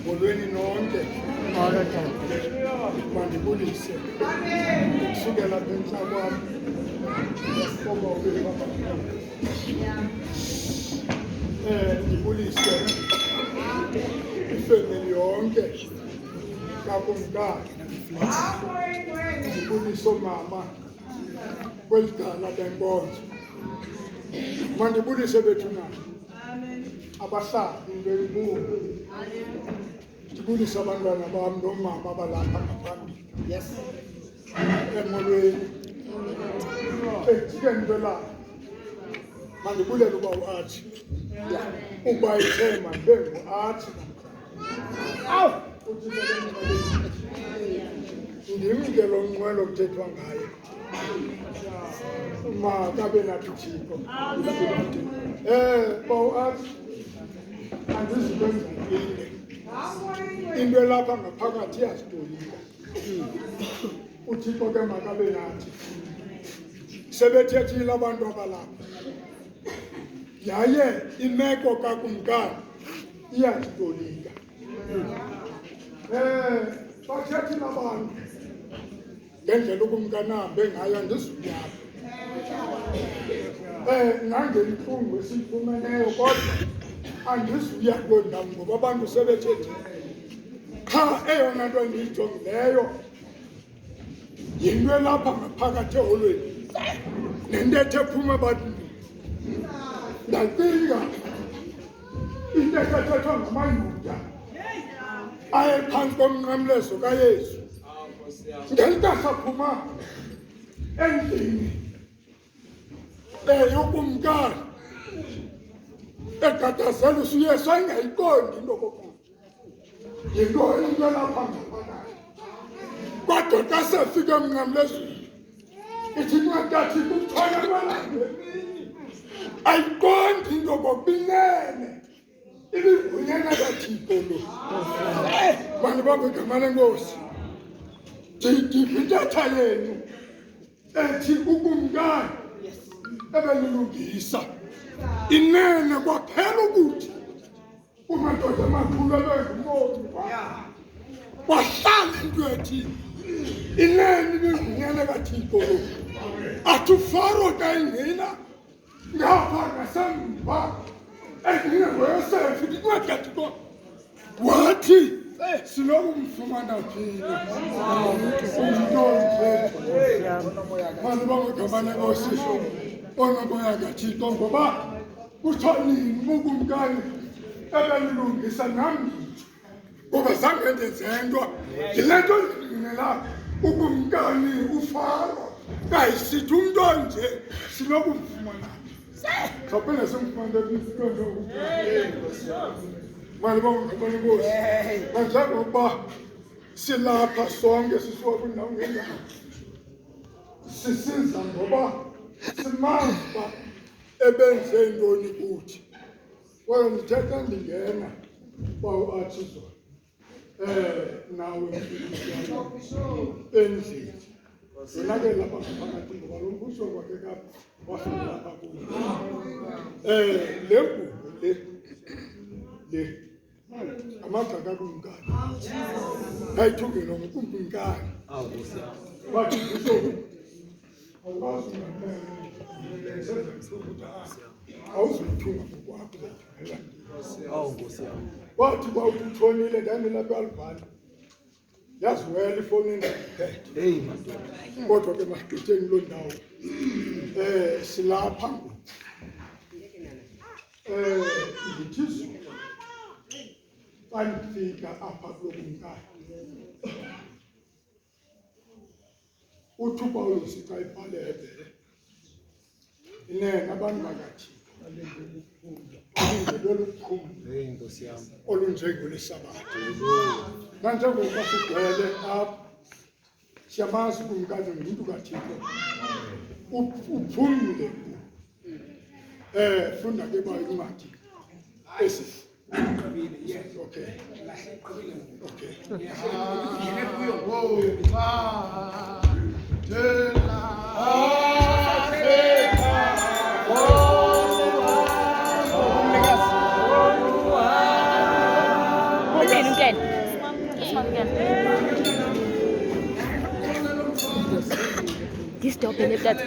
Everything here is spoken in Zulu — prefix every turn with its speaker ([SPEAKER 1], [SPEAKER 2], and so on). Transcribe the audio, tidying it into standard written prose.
[SPEAKER 1] molweni nonke mandibulise kusukela phentla kwam oba ndibulise ifemeli yonke kakumkani ndibulise oomama kweli gala lenkonzo mandibulise bethuna abahlali bembulo ndibulise abantwana bam noomama abalapha ngaphambili emolweni ndibelapha mandibulele uba uArch ukuba ithe mandibe nguArch ndimke lo Nqwelo kuthethwa ngayo makabe nathi Thixo uba uArch andizikwenza into into elapha ngaphakathi iyazitolika uThixo ke makabe nathi sebethethile abantu abalapha yaye imeko kakumkani iyazitolika bathethile abantu ngendlela ukumkani ahambe ngayo andizuyapha nangentlungu esiyifumeneyo kodwa andizuya kuloo ndawo ngoba abantu sebethethile qha eyona nto endiyijongileyo yinto elapha ngaphakathi eholweni nentetho ephuma ebantwini ndacinga into ethethethwa ngamaYuda ayephantsi komnqamlezo kaYesu ngenkasaphuma endlini yokumkani egadazela uyesu ayingayiqondi into kokuba yinto elapha ngaphakathi kodwa xa sefika emnqamlezweni ithi incwadi kuthona kwalangemini ayiqondi into kokuba inene ibivunyana kaThixo lo mandibambe igama lenkosi ndiyiphi intetha yenu ethi ukumkani ebelilungisa inene kwaphela ukuthi umadoda amakhulu ebengumoya wahlala into ethi inene ibivunyana kaThixo lo athi uFaro xa ingena ngapha ngasemva endingeyosefu incwadi kaThixo wathi sinokumfumana phina mandibambe igama lenkosi onomoya kaThixo ngoba kutsho nini ukumkani ebelilungisa nam ndithi ngoba zange ndenze nto yile nto ndingenela ukumkani uFaro kayisithi umntu onje sinokumfumana saphinde simfumane mandibambe igama lenkosi nanjengokuba silapha sonke sisuka kwindawo ngendawo sisiza ngoba simazi uba ebenze ntoni kuthi kwaye ndithetha ndingena uba uArch izolo nawe endlini yona ke lapha ngaphakathi ngoba lo mbuso kwakhe kapha wafika lapha kuyo le ngubo le amandla kakumkani ayithungelwa ngukumkani wathi mbuso awukwazi awuzuyithunga ngokwakho wathi kwa utshonile ndandilapha alivali yaziwela ifowuni ndiphethe kodwa ke masigqitheni loo ndawo silapha ndithi zulu xa ndifika apha kulokumkani uthi uPawulos xa ibhale ebhele inene abantu bakaThixo ulungelwe olunjengolwesabatha nanjengokuba sigcwele apha siyamazi ukumkani ngumntu kaThixo uphumile funda ke ba incwadi esi okay
[SPEAKER 2] This dog, that